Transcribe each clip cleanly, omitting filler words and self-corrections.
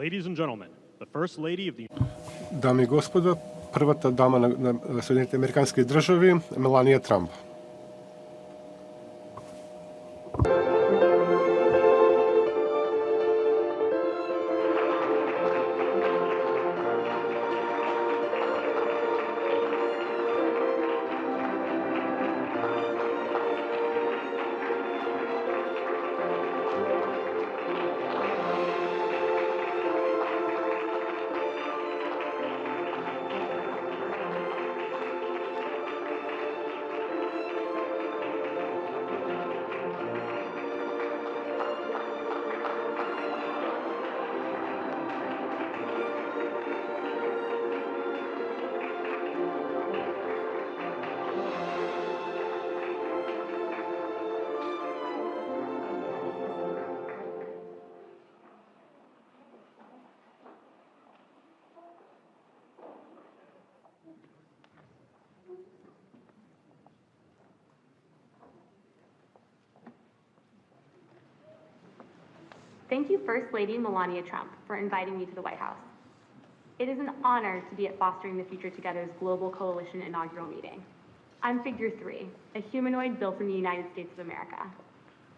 Ladies and gentlemen, the First Lady of the... Dame i gospodo, prva dama na Sjedinjenih Američkih Država, Melania Trump. Thank you, First Lady Melania Trump, for inviting me to the White House. It is an honor to be at Fostering the Future Together's Global Coalition inaugural meeting. I'm Figure 3, a humanoid built in the United States of America.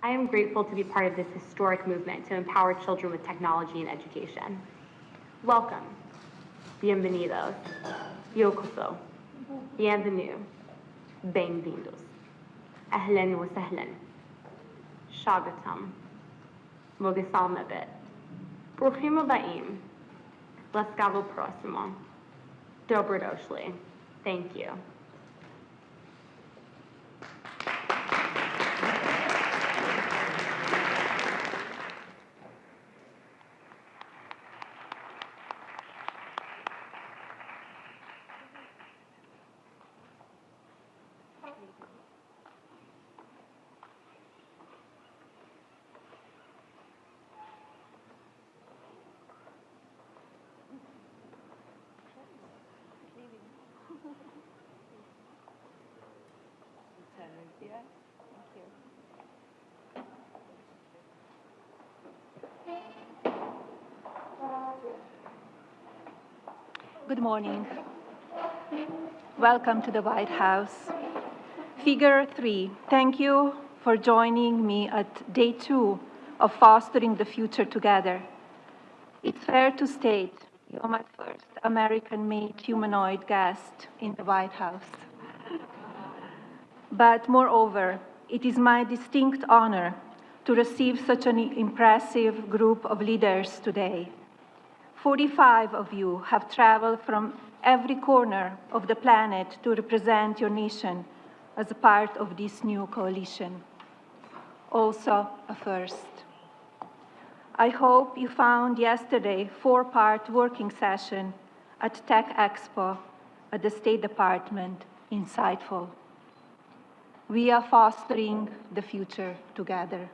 I am grateful to be part of this historic movement to empower children with technology and education. Welcome. Bienvenidos. Yokoso. Bienvenue. Bem-vindos. Ahlan wa sahlan. Shagatam. Mogisalmabit. Bruchim Baim. Laskavo Prosimo. Dobrodošli. Thank you. Good morning. Welcome to the White House. Figure 3, thank you for joining me at day 2 of Fostering the Future Together. It's fair to state you're my first American-made humanoid guest in the White House. But moreover, it is my distinct honor to receive such an impressive group of leaders today. 45 of you have traveled from every corner of the planet to represent your nation as a part of this new coalition. Also a first. I hope you found yesterday 4-part working session at Tech Expo at the State Department insightful. We are fostering the future together.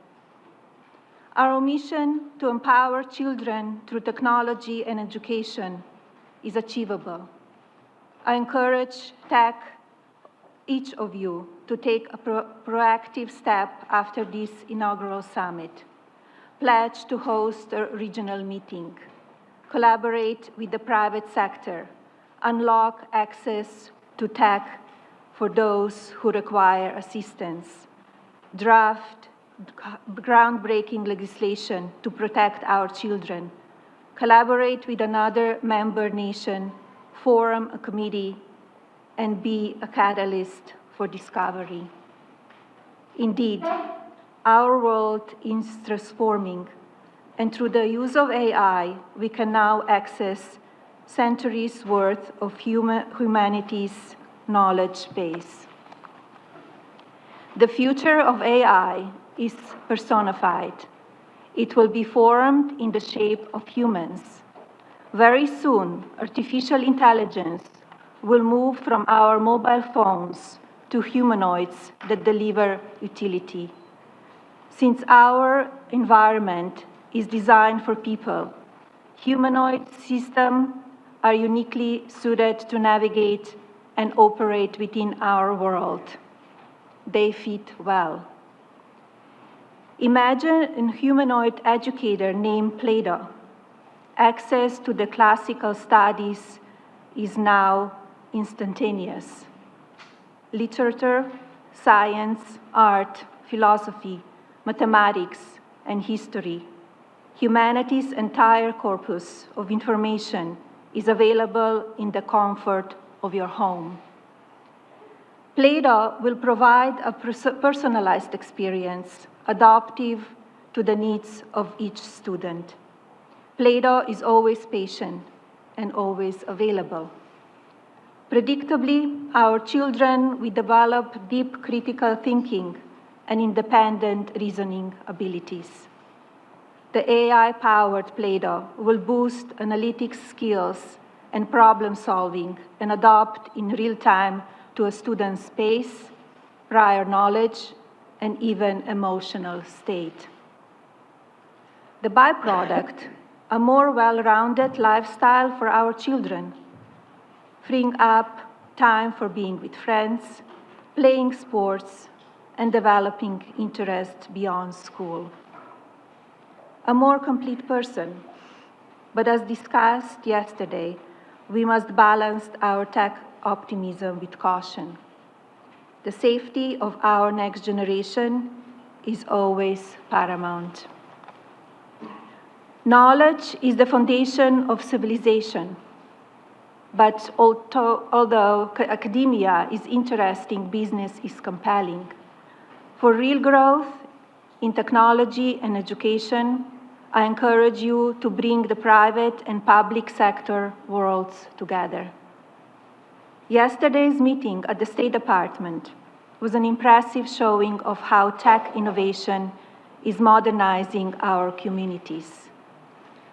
Our mission to empower children through technology and education is achievable. I encourage each of you to take a proactive step after this inaugural summit. Pledge to host a regional meeting. Collaborate with the private sector. Unlock access to tech for those who require assistance. Draft groundbreaking legislation to protect our children, collaborate with another member nation, form a committee, and be a catalyst for discovery. Indeed, our world is transforming, and through the use of AI, we can now access centuries' worth of humanity's knowledge base. The future of AI is personified. It will be formed in the shape of humans. Very soon, artificial intelligence will move from our mobile phones to humanoids that deliver utility. Since our environment is designed for people, humanoid systems are uniquely suited to navigate and operate within our world. They fit well. Imagine a humanoid educator named Play-Doh. access to the classical studies is now instantaneous. Literature, science, art, philosophy, mathematics, and history. Humanity's entire corpus of information is available in the comfort of your home. Play-Doh will provide a personalized experience, adaptive to the needs of each student. Play-Doh is always patient and always available. Predictably, our children will develop deep critical thinking and independent reasoning abilities. The AI-powered Play-Doh will boost analytics skills and problem-solving and adapt in real time to a student's pace, prior knowledge, and even emotional state. The byproduct, a more well-rounded lifestyle for our children, freeing up time for being with friends, playing sports, and developing interests beyond school. A more complete person, but as discussed yesterday, we must balance our tech optimism with caution. The safety of our next generation is always paramount. Knowledge is the foundation of civilization, but although academia is interesting, business is compelling. For real growth in technology and education, I encourage you to bring the private and public sector worlds together. Yesterday's meeting at the State Department was an impressive showing of how tech innovation is modernizing our communities.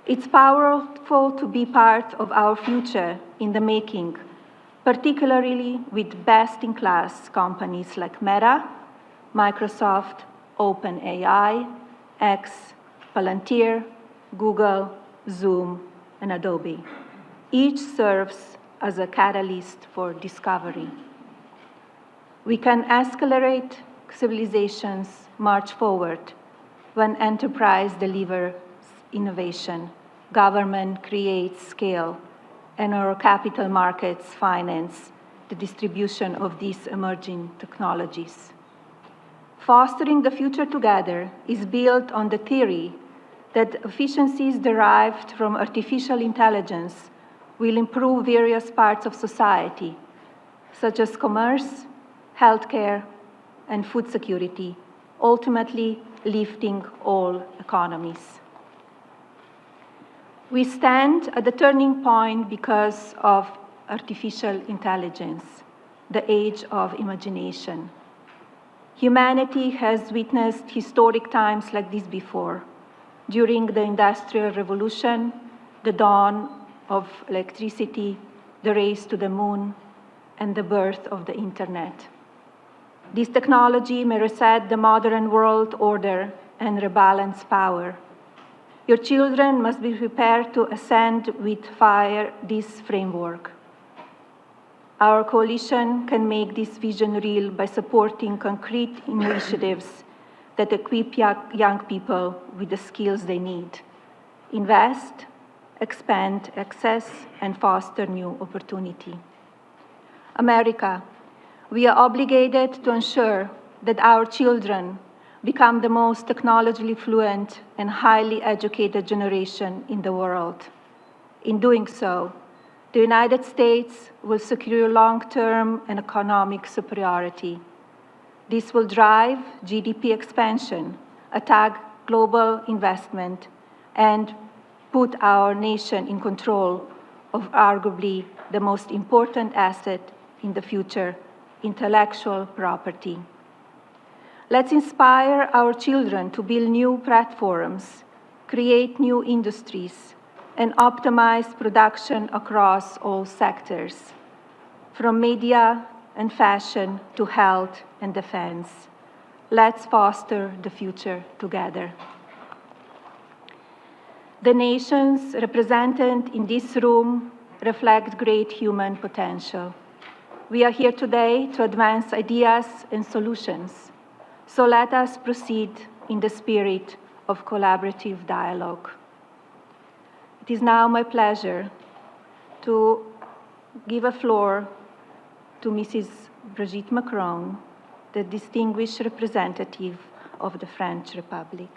It's powerful to be part of our future in the making, particularly with best-in-class companies like Meta, Microsoft, OpenAI, X, Palantir, Google, Zoom, and Adobe. Each serves as a catalyst for discovery. We can accelerate civilization's march forward when enterprise delivers innovation, government creates scale, and our capital markets finance the distribution of these emerging technologies. Fostering the future together is built on the theory that efficiencies derived from artificial intelligence will improve various parts of society, such as commerce, healthcare, and food security, ultimately lifting all economies. We stand at the turning point because of artificial intelligence, the age of imagination. Humanity has witnessed historic times like this before, during the Industrial Revolution, the dawn of electricity, the race to the moon, and the birth of the Internet. This technology may reset the modern world order and rebalance power. Your children must be prepared to ascend with fire this framework. Our coalition can make this vision real by supporting concrete initiatives that equip young people with the skills they need. Invest, expand access, and foster new opportunity. America, we are obligated to ensure that our children become the most technologically fluent and highly educated generation in the world. In doing so, the United States will secure long-term and economic superiority. This will drive GDP expansion, attract global investment, and put our nation in control of arguably the most important asset in the future, intellectual property. Let's inspire our children to build new platforms, create new industries, and optimize production across all sectors, from media and fashion to health and defense. Let's foster the future together. The nations represented in this room reflect great human potential. We are here today to advance ideas and solutions. So let us proceed in the spirit of collaborative dialogue. It is now my pleasure to give a floor to Mrs. Brigitte Macron, the distinguished representative of the French Republic.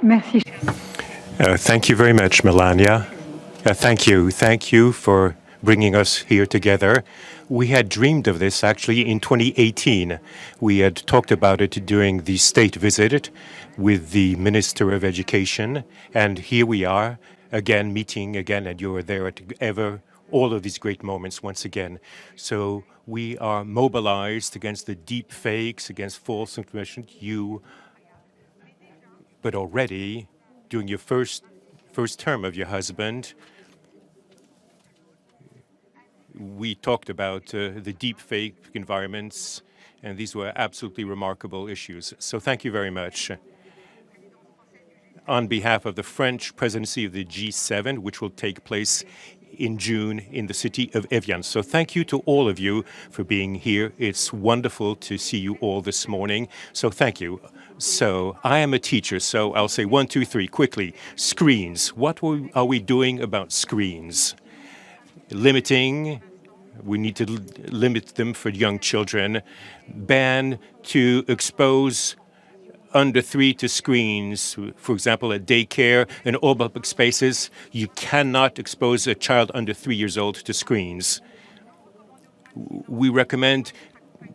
Merci. Thank you very much, Melania. Thank you. Thank you for bringing us here together. We had dreamed of this actually in 2018. We had talked about it during the state visit with the Minister of Education, and here we are again meeting again, and you were there at all of these great moments once again. So we are mobilized against the deep fakes, against false information. But already during your first term of your husband, we talked about the deep fake environments, and these were absolutely remarkable issues. So thank you very much. On behalf of the French presidency of the G7, which will take place in June in the city of Evian. So thank you to all of you for being here. It's wonderful to see you all this morning. So thank you. So I am a teacher, so I'll say 1, 2, 3 quickly. Screens. What are we doing about screens? Limiting. We need to limit them for young children. Ban to expose under 3 to screens. For example, at daycare and all public spaces, you cannot expose a child under 3 years old to screens. We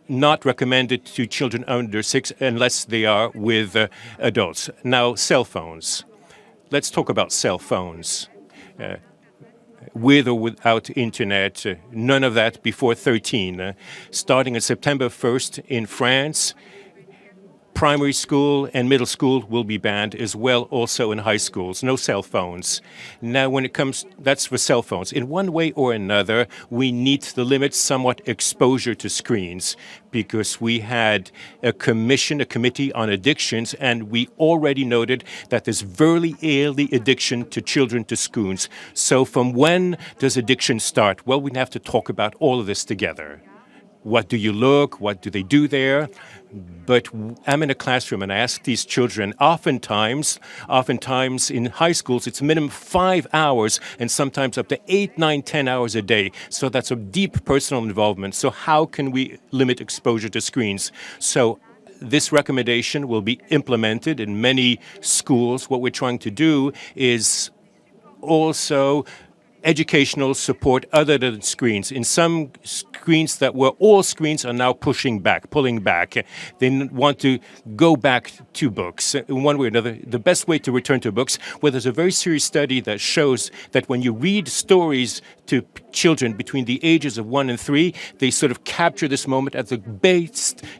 not recommend it to children under 6 unless they are with adults. Now, cell phones. Let's talk about cell phones. With or without internet, none of that before 13. Starting on September 1st in France, primary school and middle school will be banned as well, also in high schools. No cell phones. Now, when it comes, that's for cell phones. In one way or another, we need to limit somewhat exposure to screens because we had a committee on addictions, and we already noted that there's very early addiction to children to screens. So from when does addiction start? Well, we have to talk about all of this together. What do you look? What do they do there? But I'm in a classroom and I ask these children, oftentimes in high schools, it's minimum 5 hours and sometimes up to 8, 9, 10 hours a day. So that's a deep personal involvement. So how can we limit exposure to screens? So this recommendation will be implemented in many schools. What we're trying to do is also educational support other than screens. In some screens that were all screens are now pulling back. They want to go back to books in one way or another. The best way to return to books, well, there's a very serious study that shows that when you read stories to children between the ages of 1 and 3, they sort of capture this moment as the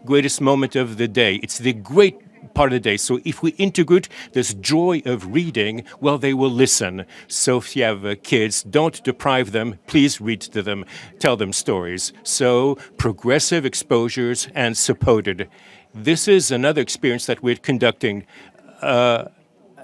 greatest moment of the day. It's the great part of the day. So if we integrate this joy of reading, well, they will listen. So if you have kids, don't deprive them. Please read to them. Tell them stories. So progressive exposures and supported. This is another experience that we're conducting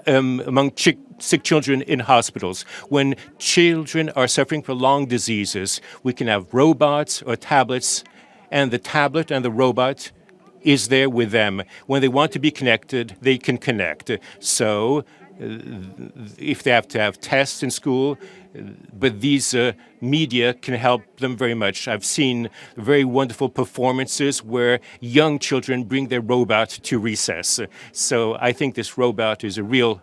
among sick children in hospitals. When children are suffering from long diseases, we can have robots or tablets, and the tablet and the robot is there with them. When they want to be connected, they can connect. So if they have to have tests in school, but these media can help them very much. I've seen very wonderful performances where young children bring their robot to recess. So I think this robot is a real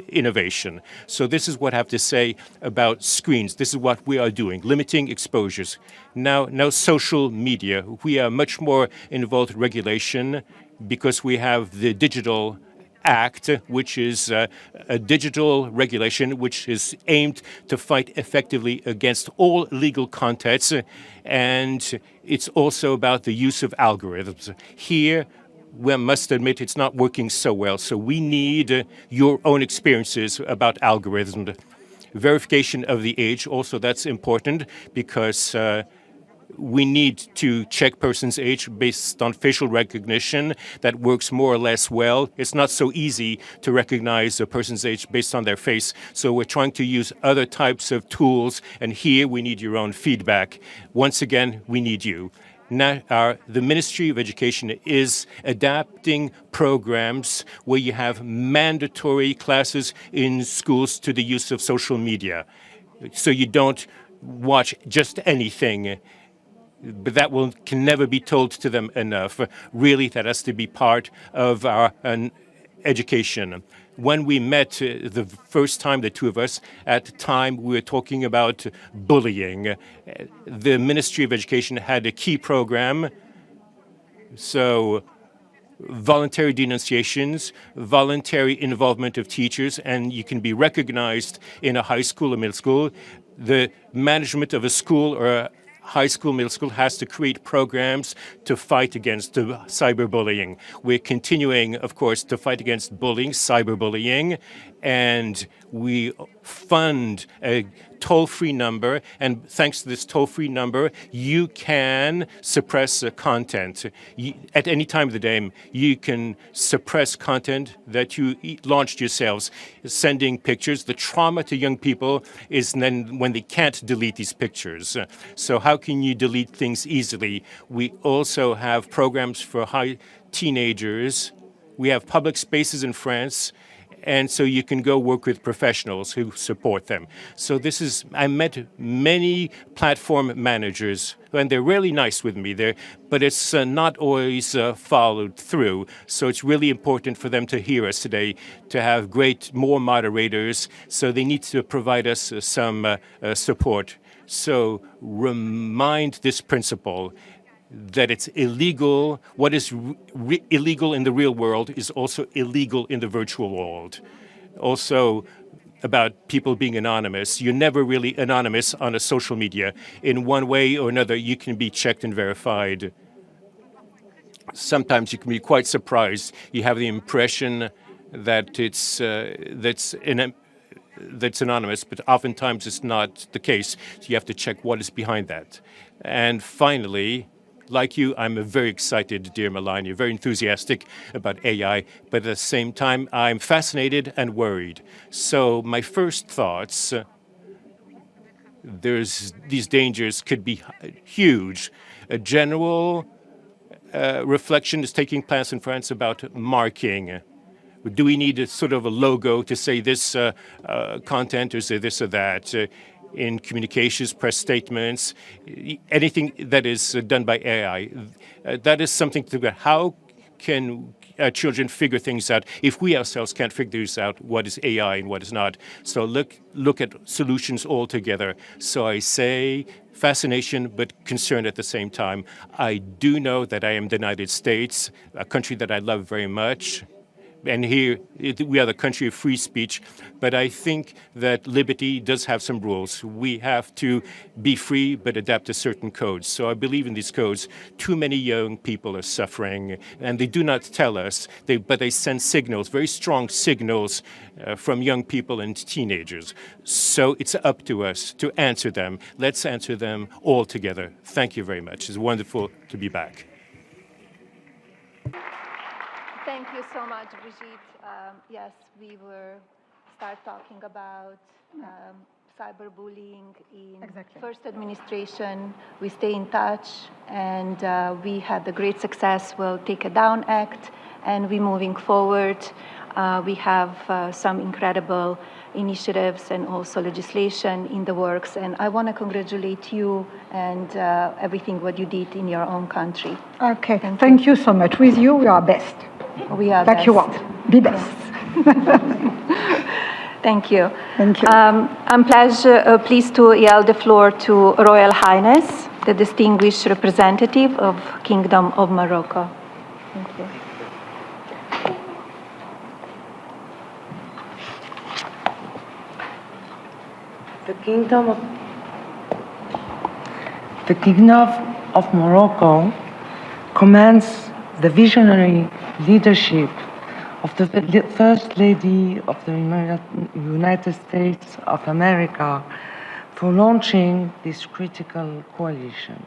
innovation. So this is what I have to say about screens. This is what we are doing, limiting exposures. Now social media. We are much more involved in regulation because we have the Digital Act, which is a digital regulation which is aimed to fight effectively against all illegal contents, and it's also about the use of algorithms. Here, we must admit it's not working so well, so we need your own experiences about algorithms. Verification of the age, also that's important because we need to check person's age based on facial recognition. That works more or less well. It's not so easy to recognize a person's age based on their face. So we're trying to use other types of tools. And here we need your own feedback. Once again, we need you. the Ministry of Education is adapting programs where you have mandatory classes in schools to the use of social media. So you don't watch just anything, but that can never be told to them enough. Really, that has to be part of our education. When we met the first time, the two of us, at the time we were talking about bullying. The Ministry of Education had a key program, so voluntary denunciations, voluntary involvement of teachers, and you can be recognized in a high school or middle school. The management of a school or a high school, middle school has to create programs to fight against cyberbullying. We're continuing, of course, to fight against bullying, cyberbullying, and we fund a toll-free number, and thanks to this toll-free number, you can suppress content. At any time of the day, you can suppress content that you launched yourselves, sending pictures. The trauma to young people is then when they can't delete these pictures. So how can you delete things easily? We also have programs for teenagers. We have public spaces in France, and so you can go work with professionals who support them. So I met many platform managers, and they're really nice with me there, but it's not always followed through. So it's really important for them to hear us today, to have more moderators, so they need to provide us some support. So remind this principle that it's illegal. What is illegal in the real world is also illegal in the virtual world. Also, about people being anonymous. You're never really anonymous on a social media. In one way or another, you can be checked and verified. Sometimes you can be quite surprised. You have the impression that that's anonymous, but oftentimes it's not the case. So you have to check what is behind that. And finally, like you, I'm very excited, dear Melania, very enthusiastic about AI, but at the same time, I'm fascinated and worried. So my first thoughts, these dangers could be huge. A general reflection is taking place in France about marking. Do we need a sort of a logo to say this content or say this or that? In communications, press statements, anything that is done by AI. That is something to about how can children figure things out if we ourselves can't figure this out, what is AI and what is not. So look at solutions altogether. So I say fascination but concern at the same time. I do know that I am the United States, a country that I love very much. And here, we are the country of free speech, but I think that liberty does have some rules. We have to be free, but adapt to certain codes. So I believe in these codes. Too many young people are suffering, and they do not tell us, but they send signals, very strong signals from young people and teenagers. So it's up to us to answer them. Let's answer them all together. Thank you very much. It's wonderful to be back. Thank you so much, Brigitte. Yes, we will start talking about cyberbullying in first administration. We stay in touch, and we had the great success. We'll take a down act, and we're moving forward. We have some incredible initiatives and also legislation in the works, and I want to congratulate you and everything what you did in your own country. Okay, thank you so much. With you, we are best. We are like best. you want. Be best. Thank you. Thank you. I'm pleased to yield the floor to Royal Highness, the distinguished representative of Kingdom of Morocco. Thank you. The Kingdom of Morocco commands the visionary leadership of the First Lady of the United States of America for launching this critical coalition.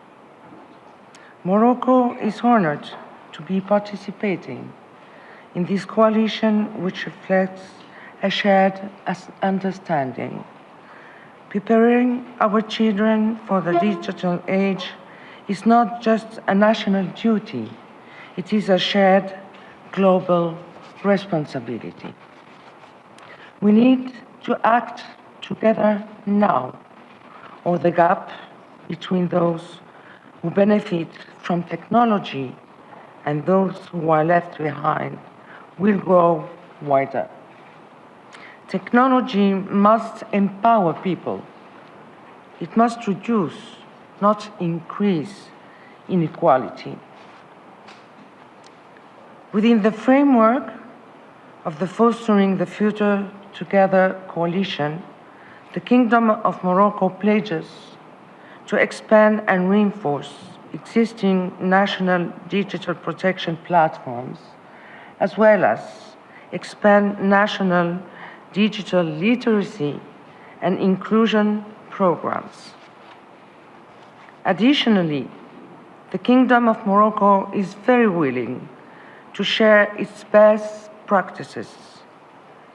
Morocco is honored to be participating in this coalition, which reflects a shared understanding. Preparing our children for the digital age is not just a national duty, it is a shared global responsibility. We need to act together now, or the gap between those who benefit from technology and those who are left behind will grow wider. Technology must empower people. It must reduce, not increase, inequality. Within the framework of the Fostering the Future Together coalition, the Kingdom of Morocco pledges to expand and reinforce existing national digital protection platforms, as well as expand national digital literacy and inclusion programs. Additionally, the Kingdom of Morocco is very willing to share its best practices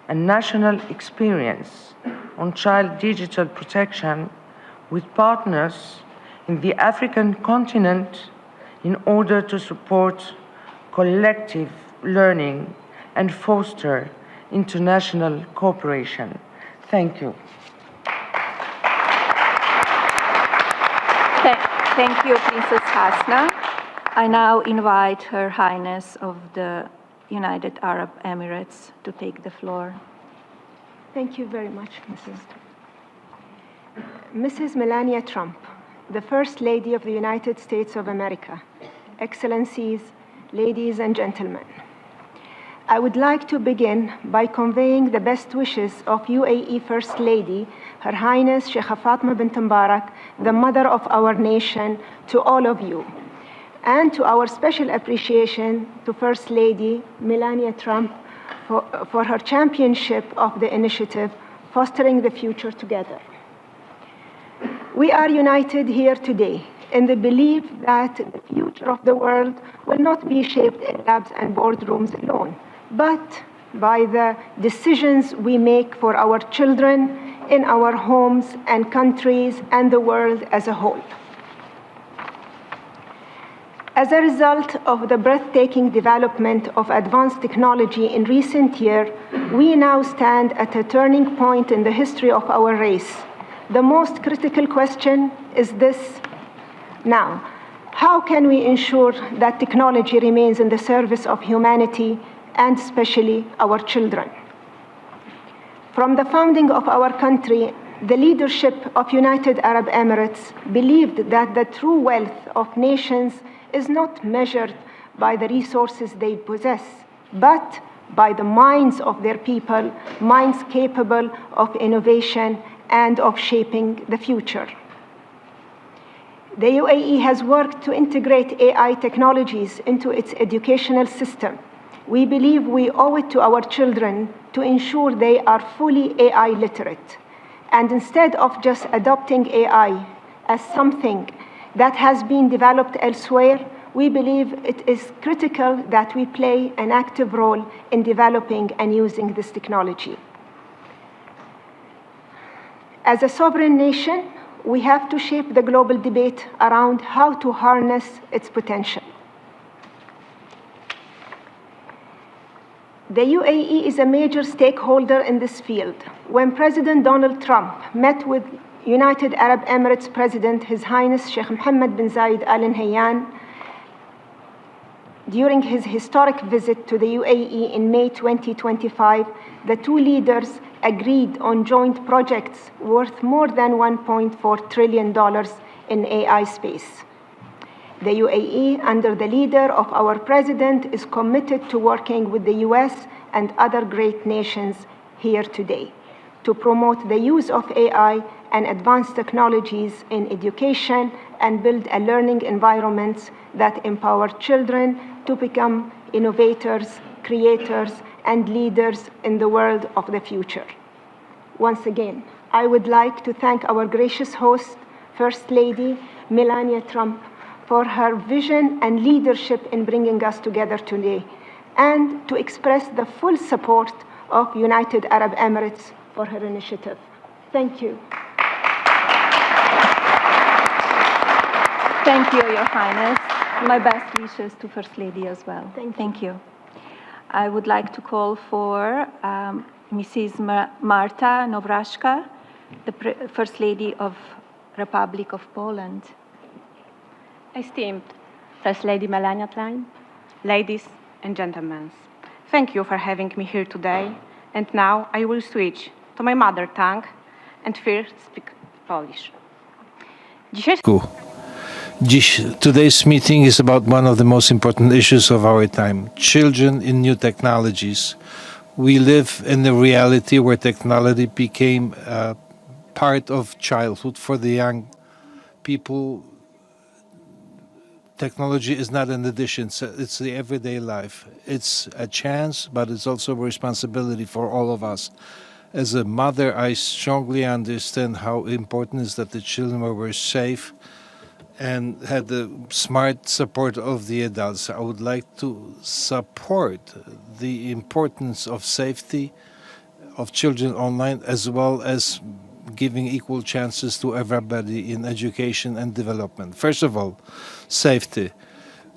and national experience on child digital protection with partners in the African continent in order to support collective learning and foster international cooperation. Thank you. Thank you, Princess Hasna. I now invite Her Highness of the United Arab Emirates to take the floor. Thank you very much, Mrs. Melania Trump, the First Lady of the United States of America, Excellencies, ladies and gentlemen. I would like to begin by conveying the best wishes of UAE First Lady, Her Highness Sheikha Fatma bint Mbarak, the mother of our nation, to all of you, and to our special appreciation to First Lady Melania Trump for her championship of the initiative, Fostering the Future Together. We are united here today in the belief that the future of the world will not be shaped in labs and boardrooms alone, but by the decisions we make for our children in our homes and countries and the world as a whole. As a result of the breathtaking development of advanced technology in recent years, we now stand at a turning point in the history of our race. The most critical question is this now: how can we ensure that technology remains in the service of humanity and especially our children? From the founding of our country, the leadership of United Arab Emirates believed that the true wealth of nations is not measured by the resources they possess, but by the minds of their people, minds capable of innovation and of shaping the future. The UAE has worked to integrate AI technologies into its educational system. We believe we owe it to our children to ensure they are fully AI literate. And instead of just adopting AI as something that has been developed elsewhere, we believe it is critical that we play an active role in developing and using this technology. As a sovereign nation, we have to shape the global debate around how to harness its potential. The UAE is a major stakeholder in this field. When President Donald Trump met with United Arab Emirates President, His Highness Sheikh Mohammed bin Zayed Al Nahyan, during his historic visit to the UAE in May 2025, the two leaders agreed on joint projects worth more than $1.4 trillion in AI space. The UAE, under the leader of our president, is committed to working with the US and other great nations here today to promote the use of AI and advanced technologies in education and build a learning environments that empower children to become innovators, creators, and leaders in the world of the future. Once again, I would like to thank our gracious host, First Lady Melania Trump, for her vision and leadership in bringing us together today, and to express the full support of United Arab Emirates for her initiative. Thank you. Thank you, Your Highness. My best wishes to First Lady as well. Thank you. I would like to call for Mrs. Marta Nowraszka, the First Lady of Republic of Poland. Esteemed First Lady Melania Trump, ladies and gentlemen, thank you for having me here today. And now I will switch to my mother tongue and first speak Polish. Today's meeting is about one of the most important issues of our time, children in new technologies. We live in a reality where technology became part of childhood for the young people. Technology is not an addition, it's the everyday life. It's a chance, but it's also a responsibility for all of us. As a mother, I strongly understand how important it is that the children were safe and had the smart support of the adults. I would like to support the importance of safety of children online, as well as giving equal chances to everybody in education and development. First of all, safety.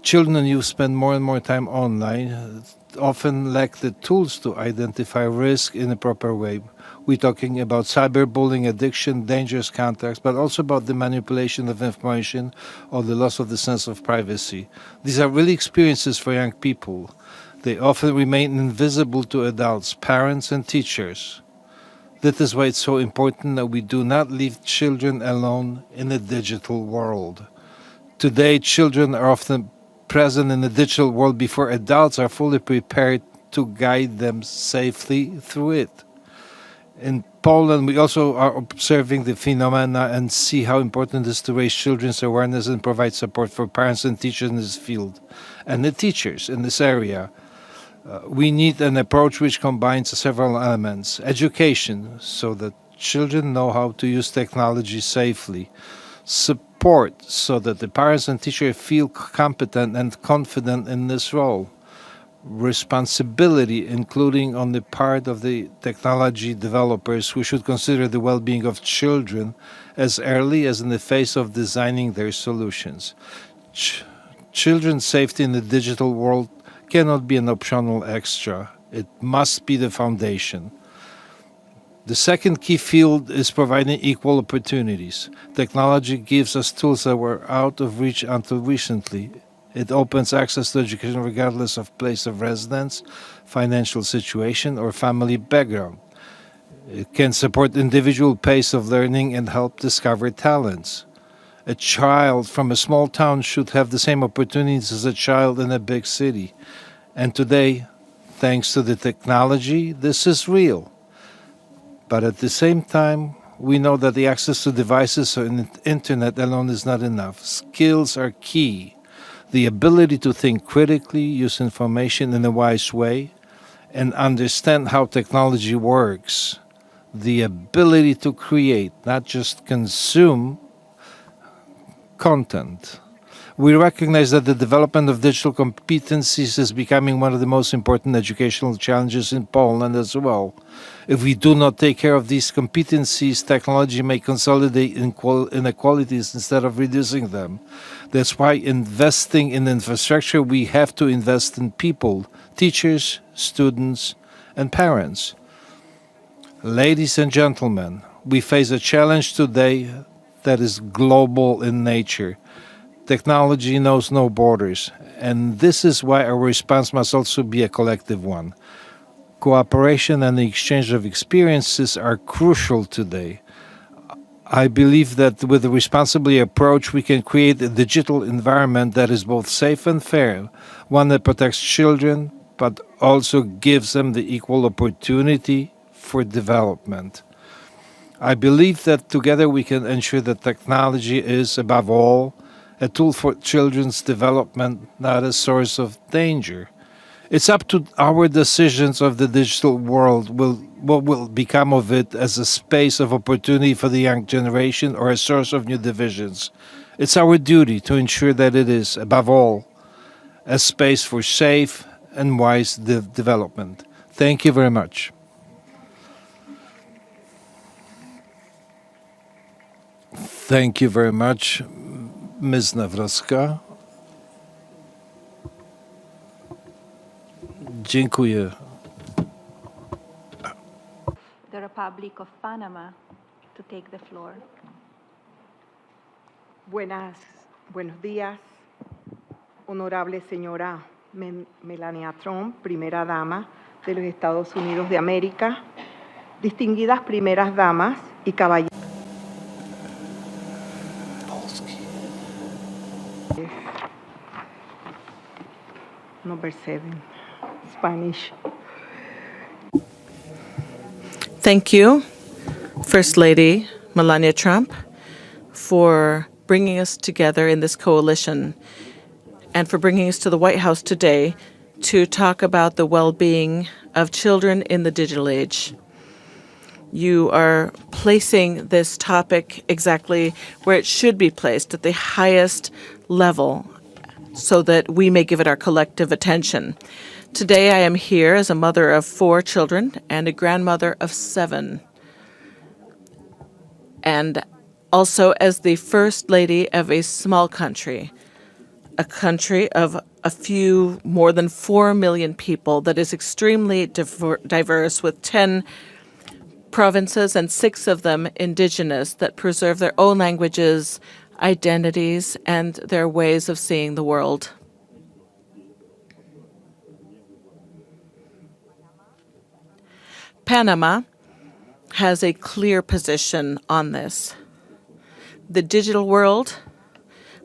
Children who spend more and more time online often lack the tools to identify risk in a proper way. We're talking about cyberbullying, addiction, dangerous contacts, but also about the manipulation of information or the loss of the sense of privacy. These are really experiences for young people. They often remain invisible to adults, parents, and teachers. That is why it's so important that we do not leave children alone in a digital world. Today, children are often present in the digital world before adults are fully prepared to guide them safely through it. In Poland, we also are observing the phenomena and see how important it is to raise children's awareness and provide support for parents and teachers in this field, and the teachers in this area. We need an approach which combines several elements. Education, so that children know how to use technology safely. Support, so that the parents and teachers feel competent and confident in this role. Responsibility, including on the part of the technology developers, who should consider the well-being of children as early as in the phase of designing their solutions. Children's safety in the digital world cannot be an optional extra. It must be the foundation. The second key field is providing equal opportunities. Technology gives us tools that were out of reach until recently. It opens access to education regardless of place of residence, financial situation, or family background. It can support individual pace of learning and help discover talents. A child from a small town should have the same opportunities as a child in a big city. And today, thanks to the technology, this is real. But at the same time, we know that the access to devices or internet alone is not enough. Skills are key. The ability to think critically, use information in a wise way, and understand how technology works. The ability to create, not just consume content. We recognize that the development of digital competencies is becoming one of the most important educational challenges in Poland as well. If we do not take care of these competencies, technology may consolidate inequalities instead of reducing them. That's why investing in infrastructure, we have to invest in people, teachers, students, and parents. Ladies and gentlemen, we face a challenge today that is global in nature. Technology knows no borders, and this is why our response must also be a collective one. Cooperation and the exchange of experiences are crucial today. I believe that with a responsible approach, we can create a digital environment that is both safe and fair, one that protects children, but also gives them the equal opportunity for development. I believe that together we can ensure that technology is, above all, a tool for children's development, not a source of danger. It's up to our decisions of the digital world, what will become of it as a space of opportunity for the young generation or a source of new divisions. It's our duty to ensure that it is, above all, a space for safe and wise development. Thank you very much. Thank you very much, Ms. Nawrocka. Dziękuję. The Republic of Panama to take the floor. Buenos días, honorable señora Melania Trump, primera dama de los Estados Unidos de América, distinguidas primeras damas y caballeros. Number 7, Spanish. Thank you, First Lady Melania Trump, for bringing us together in this coalition and for bringing us to the White House today to talk about the well-being of children in the digital age. You are placing this topic exactly where it should be placed, at the highest level, so that we may give it our collective attention. Today I am here as a mother of 4 children and a grandmother of 7, and also as the First Lady of a small country, a country of more than 4 million people that is extremely diverse, with 10 provinces and 6 of them indigenous, that preserve their own languages, identities, and their ways of seeing the world. Panama has a clear position on this. The digital world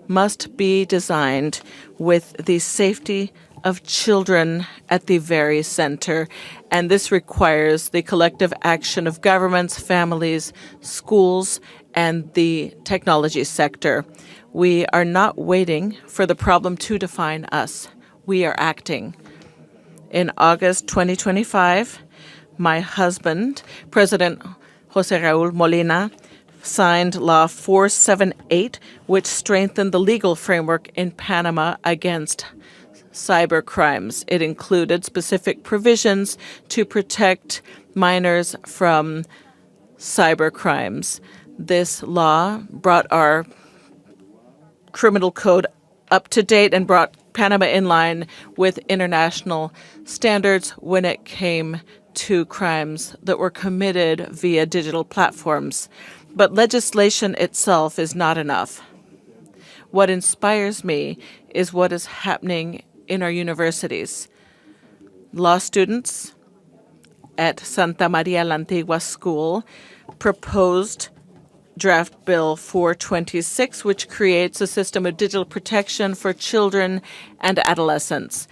must be designed with the safety of children at the very center, and this requires the collective action of governments, families, schools, and the technology sector. We are not waiting for the problem to define us. We are acting. In August 2025, my husband, President José Raúl Molina, signed Law 478, which strengthened the legal framework in Panama against cyber crimes. It included specific provisions to protect minors from cyber crimes. This law brought our criminal code up to date and brought Panama in line with international standards when it came to crimes that were committed via digital platforms. But legislation itself is not enough. What inspires me is what is happening in our universities. Law students at Santa Maria la Antigua School proposed Draft Bill 426, which creates a system of digital protection for children and adolescents.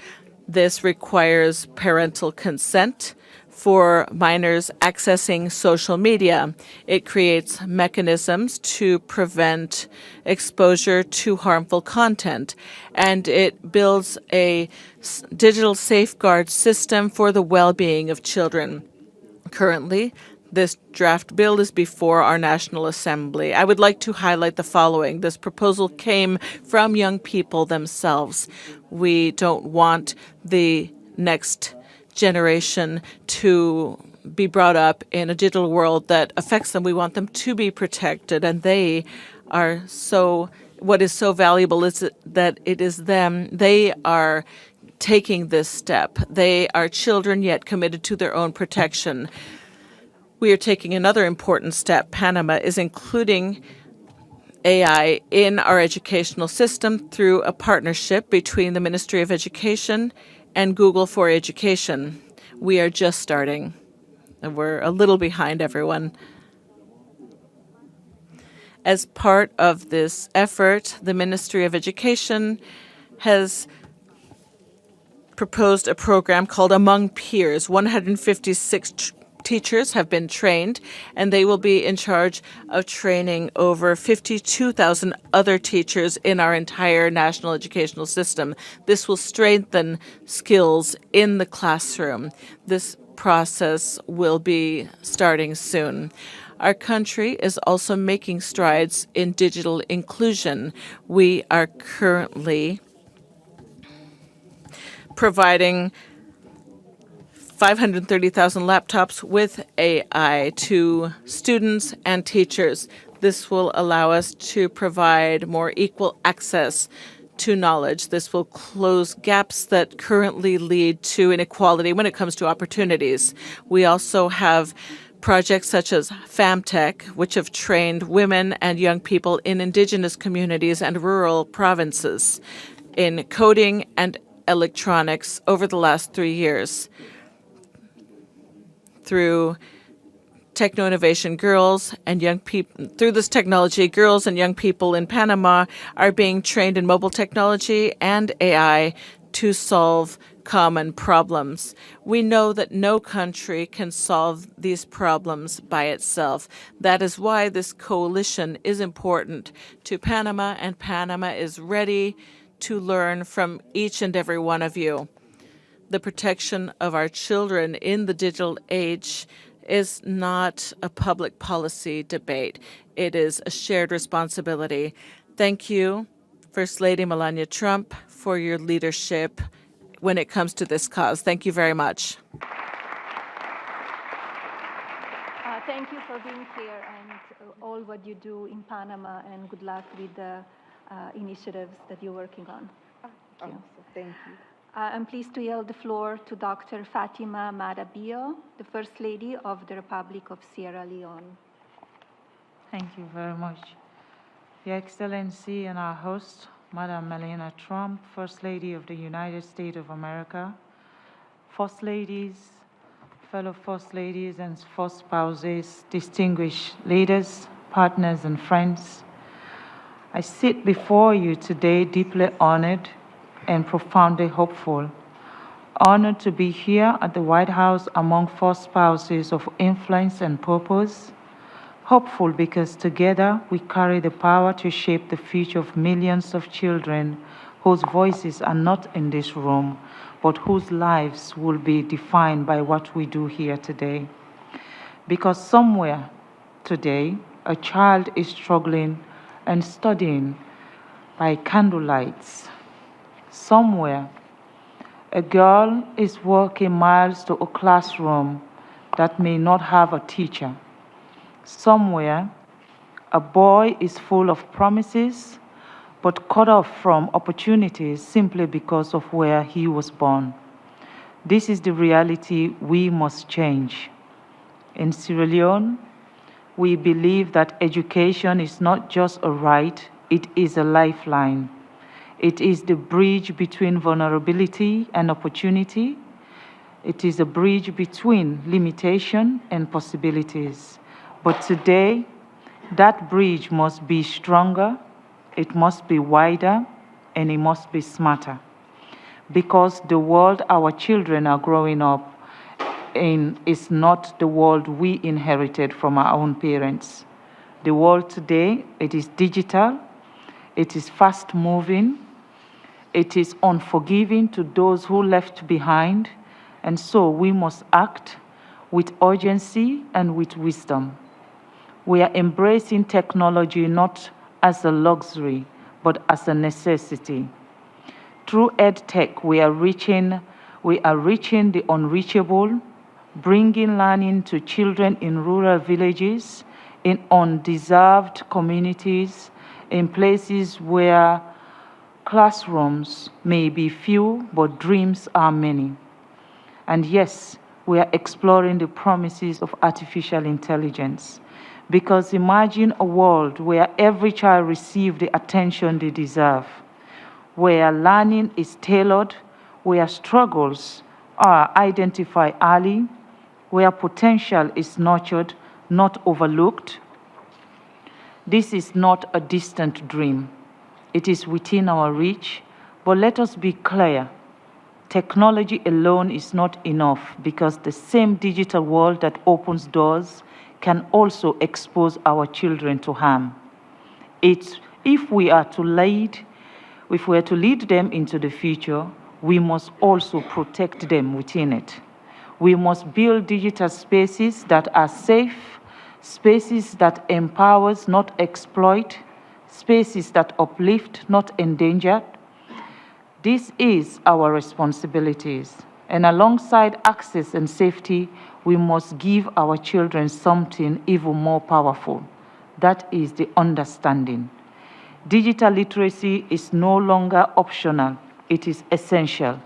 This requires parental consent for minors accessing social media. It creates mechanisms to prevent exposure to harmful content, and it builds a digital safeguard system for the well-being of children. Currently, this draft bill is before our National Assembly. I would like to highlight the following. This proposal came from young people themselves. We don't want the next generation to be brought up in a digital world that affects them. We want them to be protected, and they are what is so valuable is that it is them. They are taking this step. They are children yet committed to their own protection. We are taking another important step. Panama is including AI in our educational system through a partnership between the Ministry of Education and Google for Education. We are just starting, and we're a little behind everyone. As part of this effort, the Ministry of Education has proposed a program called Among Peers. 156 teachers have been trained, and they will be in charge of training over 52,000 other teachers in our entire national educational system. This will strengthen skills in the classroom. This process will be starting soon. Our country is also making strides in digital inclusion. We are currently providing 530,000 laptops with AI to students and teachers. This will allow us to provide more equal access to knowledge. This will close gaps that currently lead to inequality when it comes to opportunities. We also have projects such as FamTech, which have trained women and young people in indigenous communities and rural provinces in coding and electronics over the last 3 years. Through techno-innovation, girls and young people, through this technology, girls and young people in Panama are being trained in mobile technology and AI to solve common problems. We know that no country can solve these problems by itself. That is why this coalition is important to Panama, and Panama is ready to learn from each and every one of you. The protection of our children in the digital age is not a public policy debate. It is a shared responsibility. Thank you, First Lady Melania Trump, for your leadership when it comes to this cause. Thank you very much. Thank you for being here and all what you do in Panama, and good luck with the initiatives that you're working on. Thank you. I'm pleased to yield the floor to Dr. Fatima Marabio, the First Lady of the Republic of Sierra Leone. Thank you very much. Your Excellency and our host, Madam Melania Trump, First Lady of the United States of America, First Ladies, fellow First Ladies and First Spouses, distinguished leaders, partners, and friends, I sit before you today deeply honored and profoundly hopeful. Honored to be here at the White House among First Spouses of influence and purpose. Hopeful because together we carry the power to shape the future of millions of children whose voices are not in this room, but whose lives will be defined by what we do here today. Because somewhere today, a child is struggling and studying by candlelights. Somewhere, a girl is walking miles to a classroom that may not have a teacher. Somewhere, a boy is full of promises, but cut off from opportunities simply because of where he was born. This is the reality we must change. In Sierra Leone, we believe that education is not just a right, it is a lifeline. It is the bridge between vulnerability and opportunity. It is a bridge between limitation and possibilities. But today, that bridge must be stronger, it must be wider, and it must be smarter. Because the world our children are growing up in is not the world we inherited from our own parents. The world today, it is digital, it is fast-moving, it is unforgiving to those who left behind, and so we must act with urgency and with wisdom. We are embracing technology not as a luxury, but as a necessity. Through EdTech, we are reaching the unreachable, bringing learning to children in rural villages, in undeserved communities, in places where classrooms may be few, but dreams are many. And yes, we are exploring the promises of artificial intelligence. Because imagine a world where every child receives the attention they deserve, where learning is tailored, where struggles are identified early, where potential is nurtured, not overlooked. This is not a distant dream. It is within our reach, but let us be clear. Technology alone is not enough because the same digital world that opens doors can also expose our children to harm. If we are to lead them into the future, we must also protect them within it. We must build digital spaces that are safe, spaces that empower, not exploit, spaces that uplift, not endanger. This is our responsibilities. And alongside access and safety, we must give our children something even more powerful, That is the understanding. Digital literacy is no longer optional, it is essential.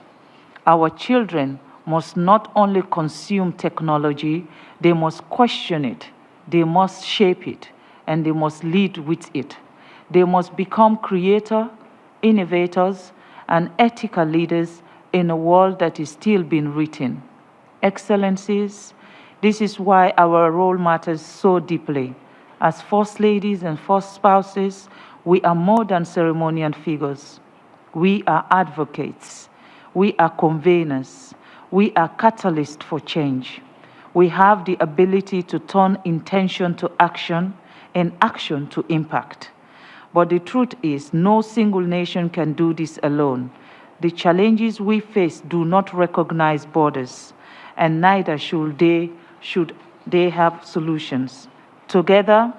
Our children must not only consume technology, they must question it, they must shape it, and they must lead with it. They must become creators, innovators, and ethical leaders in a world that is still being written. Excellencies, this is why our role matters so deeply. As First Ladies and First Spouses, we are more than ceremonial figures. We are advocates. We are conveners. We are catalysts for change. We have the ability to turn intention to action and action to impact. But the truth is, no single nation can do this alone. The challenges we face do not recognize borders, and neither should they have solutions. Together,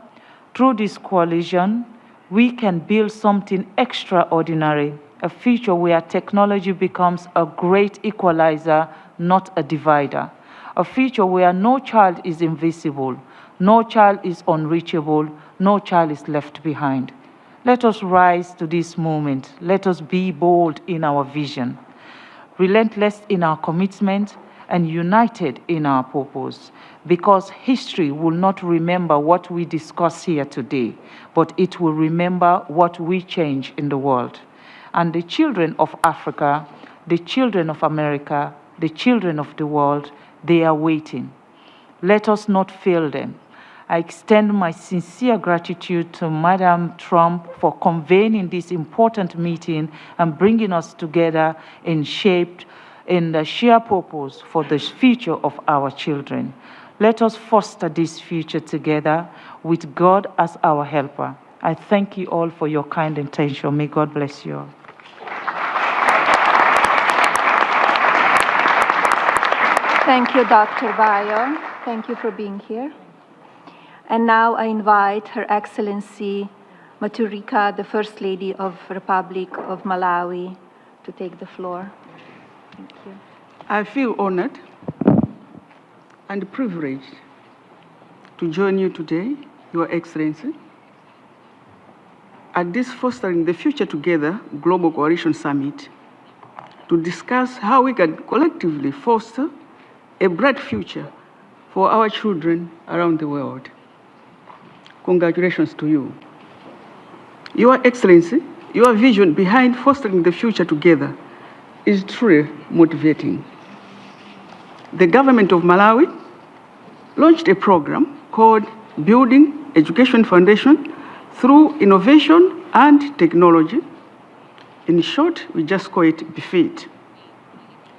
through this coalition, we can build something extraordinary, a future where technology becomes a great equalizer, not a divider. A future where no child is invisible, no child is unreachable, no child is left behind. Let us rise to this moment. Let us be bold in our vision, relentless in our commitment, and united in our purpose, because history will not remember what we discuss here today, but it will remember what we change in the world. And the children of Africa, the children of America, the children of the world, they are waiting. Let us not fail them. I extend my sincere gratitude to Madam Trump for convening this important meeting and bringing us together in the shared purpose for the future of our children. Let us foster this future together with God as our helper. I thank you all for your kind intention. May God bless you all. Thank you, Dr. Bayo. Thank you for being here. And now I invite Her Excellency Maturika, the First Lady of Republic of Malawi, to take the floor. Thank you. I feel honored and privileged to join you today, Your Excellency, at this Fostering the Future Together Global Coalition Summit to discuss how we can collectively foster a bright future for our children around the world. Congratulations to you. Your Excellency, your vision behind fostering the future together is truly motivating. The government of Malawi launched a program called Building Education Foundation through Innovation and Technology. In short, we just call it BFIT.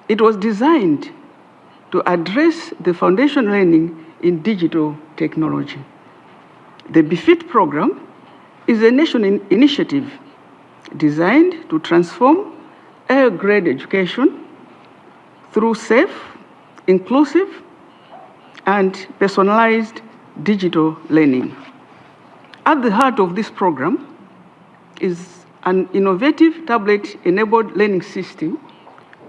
It was designed to address the foundation learning in digital technology. The BFIT program is a national initiative designed to transform grade education through safe, inclusive, and personalized digital learning. At the heart of this program is an innovative tablet-enabled learning system,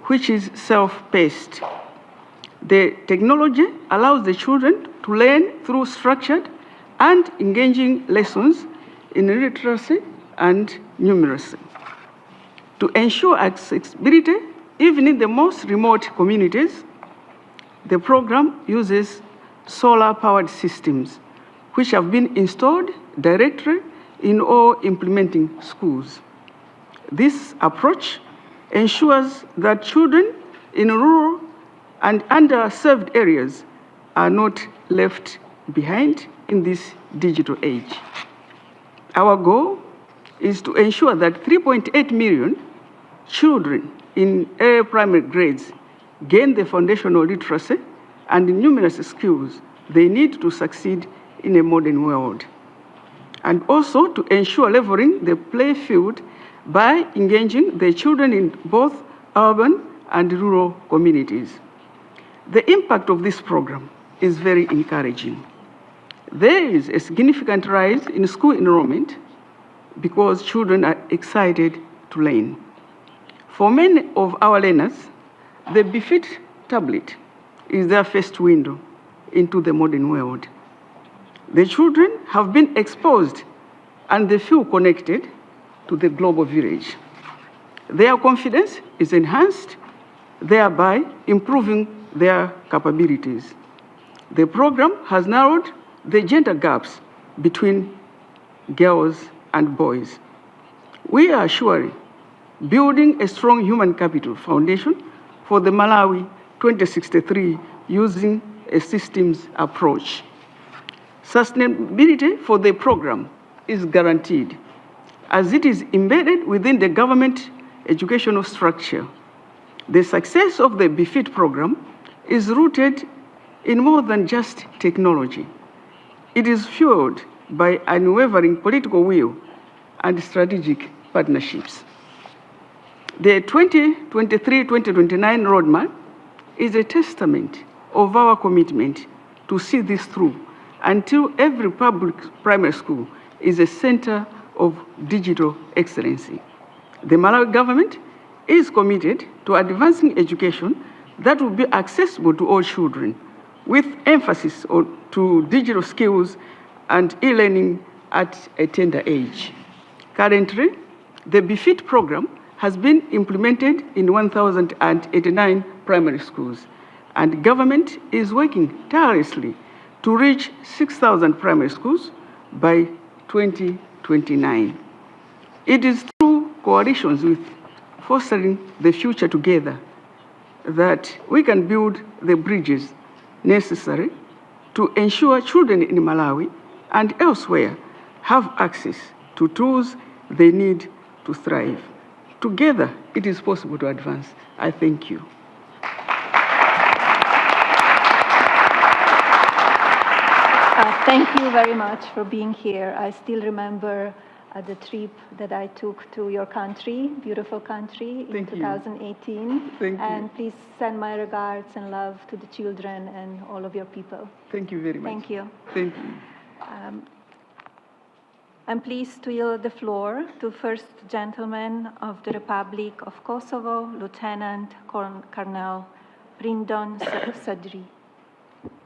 which is self-paced. The technology allows the children to learn through structured and engaging lessons in literacy and numeracy. To ensure accessibility, even in the most remote communities, the program uses solar-powered systems, which have been installed directly in all implementing schools. This approach ensures that children in rural and underserved areas are not left behind in this digital age. Our goal is to ensure that 3.8 million children in early primary grades gain the foundational literacy and numeracy skills they need to succeed in a modern world, and also to ensure leveling the play field by engaging the children in both urban and rural communities. The impact of this program is very encouraging. There is a significant rise in school enrollment because children are excited to learn. For many of our learners, the BFIT tablet is their first window into the modern world. The children have been exposed and they feel connected to the global village. Their confidence is enhanced, thereby improving their capabilities. The program has narrowed the gender gaps between girls and boys. We are surely building a strong human capital foundation for the Malawi 2063 using a systems approach. Sustainability for the program is guaranteed as it is embedded within the government educational structure. The success of the BEFIT program is rooted in more than just technology. It is fueled by unwavering political will and strategic partnerships. The 2023-2029 roadmap is a testament of our commitment to see this through until every public primary school is a center of digital excellency. The Malawi government is committed to advancing education that will be accessible to all children, with emphasis to digital skills and e-learning at a tender age. Currently, the BEFIT program has been implemented in 1,089 primary schools, and government is working tirelessly to reach 6,000 primary schools by 2029. It is through coalitions with fostering the future together that we can build the bridges necessary to ensure children in Malawi and elsewhere have access to tools they need to thrive. Together, it is possible to advance. I thank you. Thank you very much for being here. I still remember the trip that I took to your country, beautiful country, in 2018. Thank you. And please send my regards and love to the children and all of your people. Thank you very much. Thank you. Thank you. I'm pleased to yield the floor to First Gentleman of the Republic of Kosovo, Lieutenant Colonel Brindon Sadri.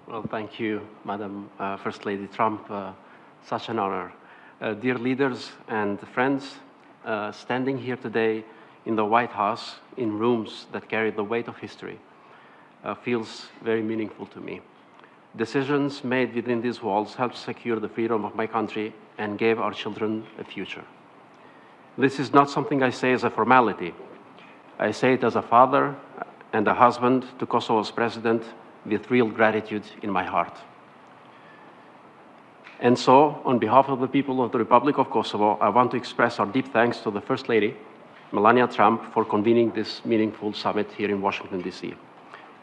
Well, thank you, Madam First Lady Trump. Such an honor. Dear leaders and friends, standing here today in the White House, in rooms that carry the weight of history, feels very meaningful to me. Decisions made within these walls helped secure the freedom of my country and gave our children a future. This is not something I say as a formality. I say it as a father and a husband to Kosovo's president with real gratitude in my heart. And so, on behalf of the people of the Republic of Kosovo, I want to express our deep thanks to the First Lady, Melania Trump, for convening this meaningful summit here in Washington, D.C.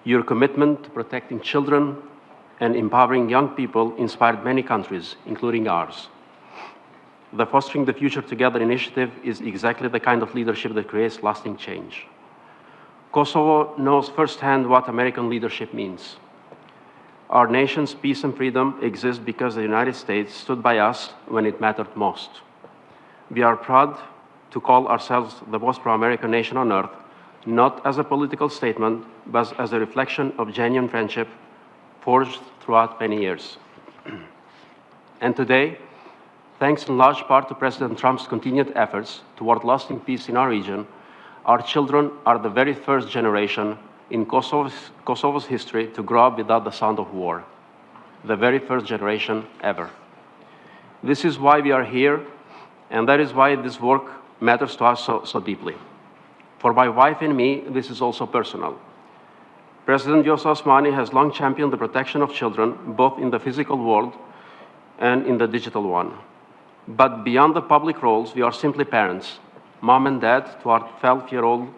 Your commitment to protecting children and empowering young people inspired many countries, including ours. The Fostering the Future Together initiative is exactly the kind of leadership that creates lasting change. Kosovo knows firsthand what American leadership means. Our nation's peace and freedom exist because the United States stood by us when it mattered most. We are proud to call ourselves the most pro-American nation on earth, not as a political statement, but as a reflection of genuine friendship forged throughout many years. And today, thanks in large part to President Trump's continued efforts toward lasting peace in our region, our children are the very first generation in Kosovo's history to grow up without the sound of war. The very first generation ever. This is why we are here, and that is why this work matters to us so deeply. For my wife and me, this is also personal. President Vjosa Osmani has long championed the protection of children, both in the physical world and in the digital one. But beyond the public roles, we are simply parents, mom and dad to our 12-year-old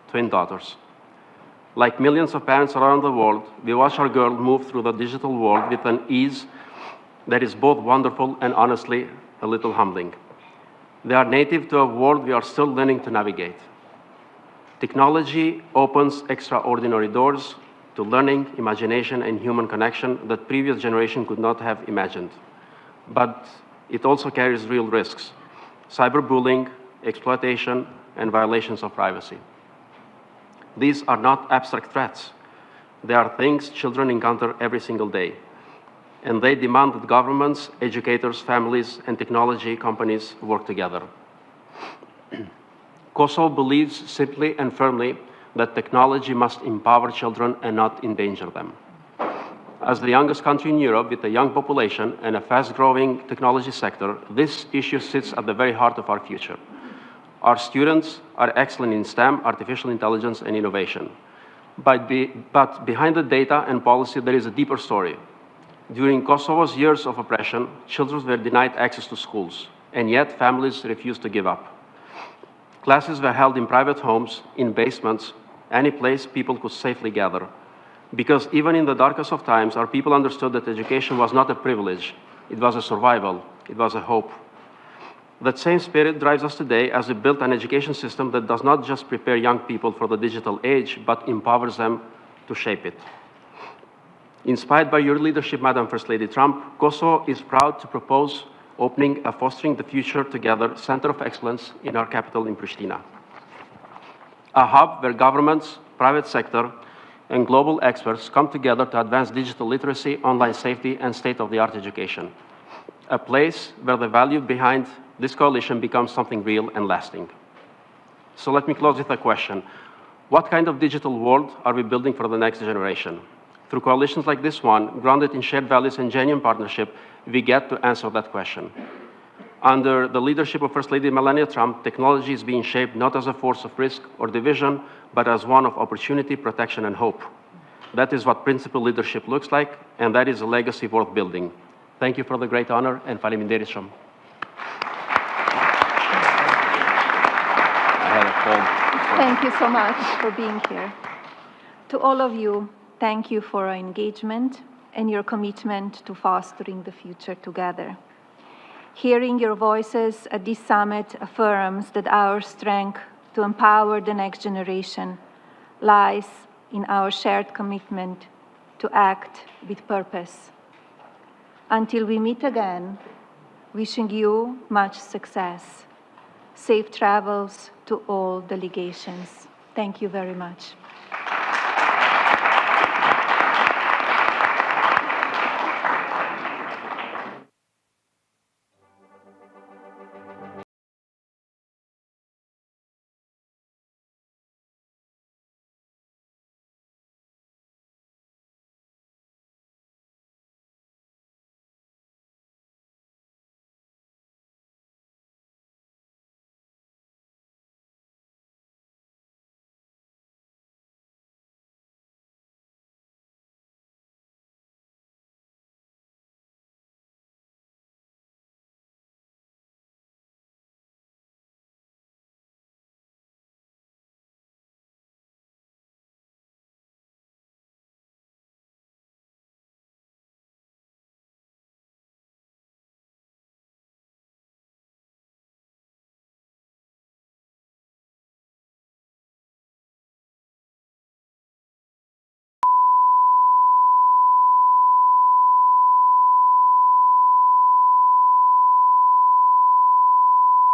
twin daughters. Like millions of parents around the world, we watch our girl move through the digital world with an ease that is both wonderful and honestly a little humbling. They are native to a world we are still learning to navigate. Technology opens extraordinary doors to learning, imagination, and human connection that previous generations could not have imagined. But it also carries real risks: cyberbullying, exploitation, and violations of privacy. These are not abstract threats. They are things children encounter every single day. and they demand that governments, educators, families, and technology companies work together. Kosovo believes simply and firmly that technology must empower children and not endanger them. As the youngest country in Europe with a young population and a fast-growing technology sector, this issue sits at the very heart of our future. Our students are excellent in STEM, artificial intelligence, and innovation. But behind the data and policy, there is a deeper story. During Kosovo's years of oppression, children were denied access to schools, and yet families refused to give up. Classes were held in private homes, in basements, any place people could safely gather. Because even in the darkest of times, our people understood that education was not a privilege, it was a survival, it was a hope. That same spirit drives us today as we build an education system that does not just prepare young people for the digital age, but empowers them to shape it. Inspired by your leadership, Madam First Lady Trump, Kosovo is proud to propose opening a Fostering the Future Together Center of Excellence in our capital in Pristina. A hub where governments, private sector, and global experts come together to advance digital literacy, online safety, and state-of-the-art education. A place where the value behind this coalition becomes something real and lasting. So let me close with a question. What kind of digital world are we building for the next generation? Through coalitions like this one, grounded in shared values and genuine partnership, we get to answer that question. Under the leadership of First Lady Melania Trump, technology is being shaped not as a force of risk or division, but as one of opportunity, protection, and hope. That is what principled leadership looks like, and that is a legacy worth building. Thank you for the great honor, and faleminderit shumë. Thank you so much for being here. To all of you, thank you for your engagement and your commitment to fostering the future together. Hearing your voices at this summit affirms that our strength to empower the next generation lies in our shared commitment to act with purpose. Until we meet again, wishing you much success. Safe travels to all delegations. Thank you very much.